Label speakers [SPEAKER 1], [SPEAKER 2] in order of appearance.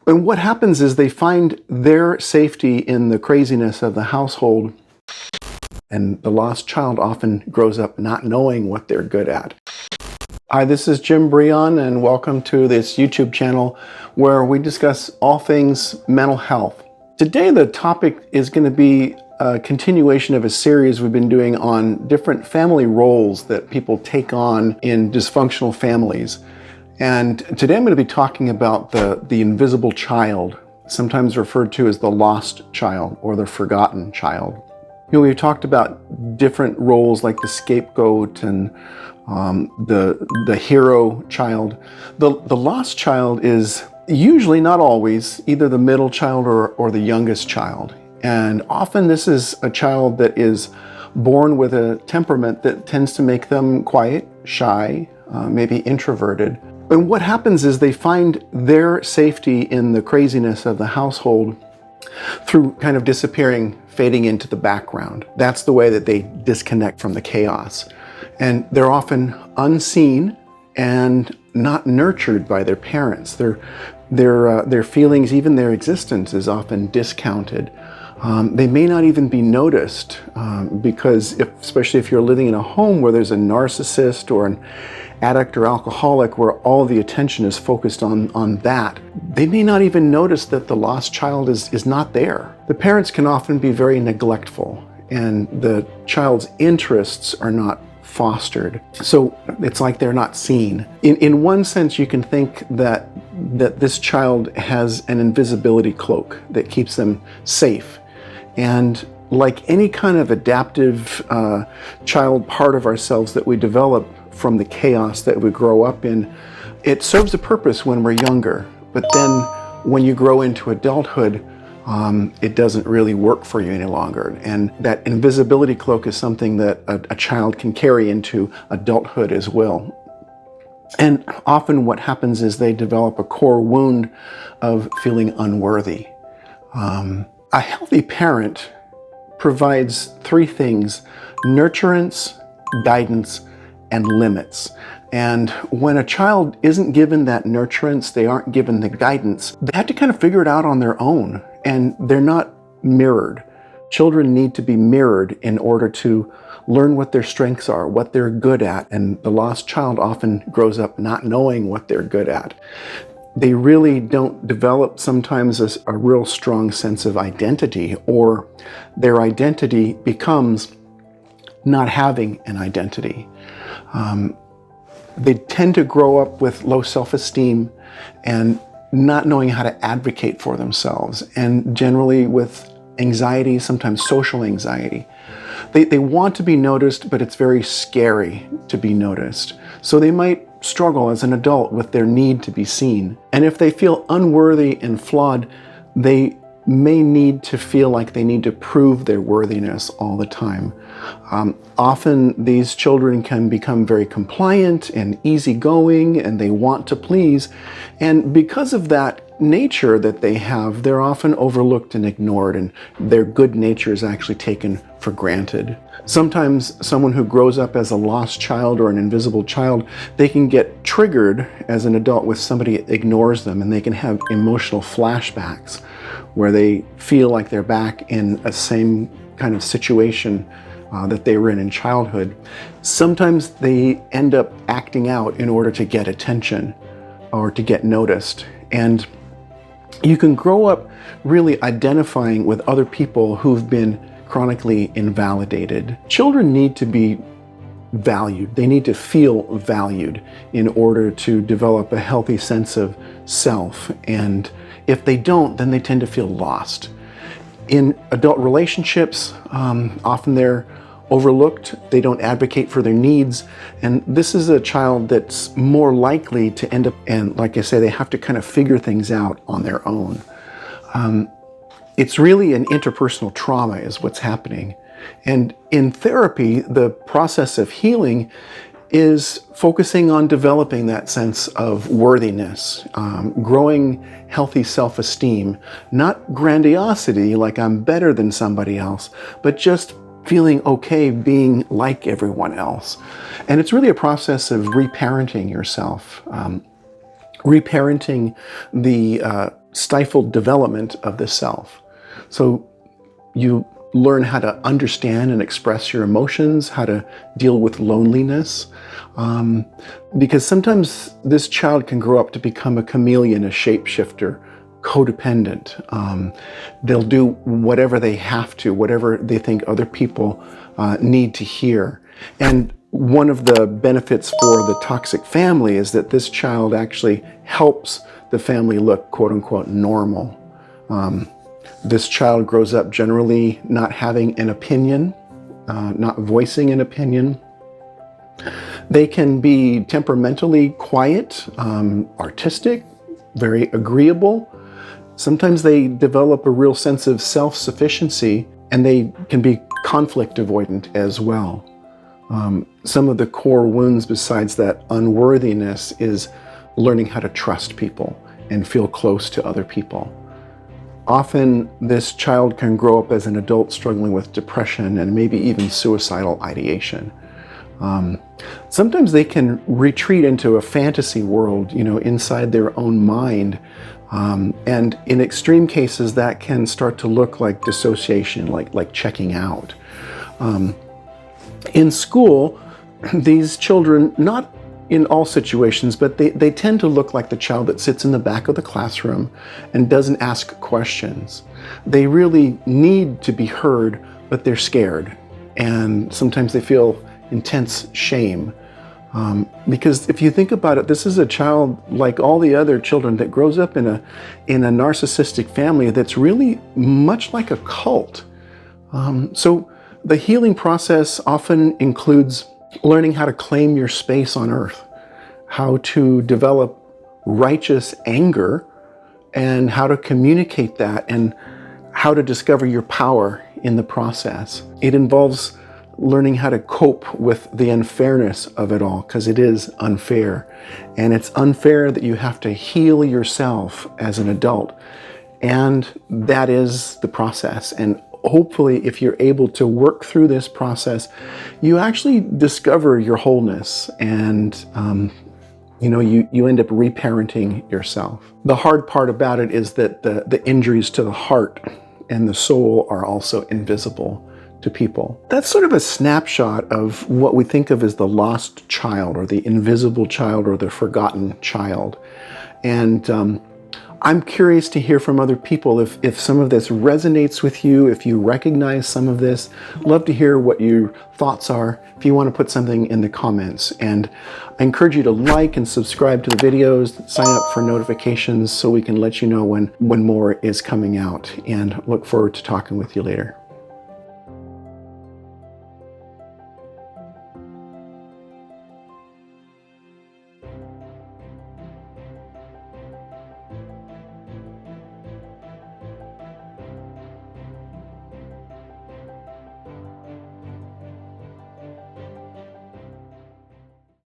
[SPEAKER 1] And what happens is they find their safety in the craziness of the household, and the lost child often grows up not knowing what they're good at. Hi, this is Jim Brillon, and welcome to this YouTube channel where we discuss all things mental health. Today the topic is going to be a continuation of a series we've been doing on different family roles that people take on in dysfunctional families. And today I'm going to be talking about the invisible child, sometimes referred to as the lost child or the forgotten child. You know, we've talked about different roles like the scapegoat and the hero child. The lost child is usually, not always, either the middle child or the youngest child. And often this is a child that is born with a temperament that tends to make them quiet, shy, maybe introverted. And what happens is they find their safety in the craziness of the household through kind of disappearing, fading into the background. That's the way that they disconnect from the chaos. And they're often unseen and not nurtured by their parents. Their feelings, even their existence, is often discounted. They may not even be noticed because, especially if you're living in a home where there's a narcissist or an addict or alcoholic, where all the attention is focused on that, they may not even notice that the lost child is not there. The parents can often be very neglectful, and the child's interests are not fostered. So it's like they're not seen. In one sense, you can think that this child has an invisibility cloak that keeps them safe. And like any kind of adaptive child part of ourselves that we develop from the chaos that we grow up in, it serves a purpose when we're younger. But then when you grow into adulthood, it doesn't really work for you any longer. And that invisibility cloak is something that a child can carry into adulthood as well. And often what happens is they develop a core wound of feeling unworthy. A healthy parent provides three things: nurturance, guidance, and limits. And when a child isn't given that nurturance, they aren't given the guidance, they have to kind of figure it out on their own, and they're not mirrored. Children need to be mirrored in order to learn what their strengths are, what they're good at, and the lost child often grows up not knowing what they're good at. They really don't develop sometimes a real strong sense of identity, or their identity becomes not having an identity. They tend to grow up with low self-esteem and not knowing how to advocate for themselves, and generally with anxiety, sometimes social anxiety. They want to be noticed, but it's very scary to be noticed. So they might struggle as an adult with their need to be seen. And if they feel unworthy and flawed, they may need to feel like they need to prove their worthiness all the time. Often these children can become very compliant and easygoing, and they want to please. And because of that nature that they have, they're often overlooked and ignored, and their good nature is actually taken for granted. Sometimes someone who grows up as a lost child or an invisible child, they can get triggered as an adult with somebody that ignores them, and they can have emotional flashbacks where they feel like they're back in a same kind of situation that they were in childhood. Sometimes they end up acting out in order to get attention or to get noticed. And you can grow up really identifying with other people who've been chronically invalidated. Children need to be valued. They need to feel valued in order to develop a healthy sense of self. And if they don't, then they tend to feel lost. In adult relationships, often they're overlooked. They don't advocate for their needs. And this is a child that's more likely to end up, and like I say, they have to kind of figure things out on their own. It's really an interpersonal trauma is what's happening. And in therapy, the process of healing is focusing on developing that sense of worthiness, growing healthy self-esteem, not grandiosity like I'm better than somebody else, but just feeling okay being like everyone else. And it's really a process of reparenting yourself, reparenting the stifled development of the self. So you learn how to understand and express your emotions, how to deal with loneliness, because sometimes this child can grow up to become a chameleon, a shapeshifter, codependent. They'll do whatever they have to, whatever they think other people need to hear. And one of the benefits for the toxic family is that this child actually helps the family look, quote unquote, normal. This child grows up generally not having an opinion, not voicing an opinion. They can be temperamentally quiet, artistic, very agreeable. Sometimes they develop a real sense of self-sufficiency, and they can be conflict avoidant as well. Some of the core wounds besides that unworthiness is learning how to trust people and feel close to other people. Often this child can grow up as an adult struggling with depression and maybe even suicidal ideation. Sometimes they can retreat into a fantasy world, inside their own mind. And in extreme cases, that can start to look like dissociation, like checking out. In school, these children, not in all situations, but they tend to look like the child that sits in the back of the classroom and doesn't ask questions. They really need to be heard, but they're scared. And sometimes they feel intense shame. Because if you think about it, this is a child like all the other children that grows up in a narcissistic family that's really much like a cult. So the healing process often includes learning how to claim your space on earth, how to develop righteous anger, and how to communicate that, and how to discover your power in the process. It involves learning how to cope with the unfairness of it all, because it is unfair. And it's unfair that you have to heal yourself as an adult. And that is the process. And hopefully, if you're able to work through this process, you actually discover your wholeness, and you end up reparenting yourself. The hard part about it is that the injuries to the heart and the soul are also invisible to people. That's sort of a snapshot of what we think of as the lost child, or the invisible child, or the forgotten child. And I'm curious to hear from other people if some of this resonates with you, if you recognize some of this. Love to hear what your thoughts are, if you want to put something in the comments. And I encourage you to like and subscribe to the videos, sign up for notifications so we can let you know when more is coming out, and look forward to talking with you later.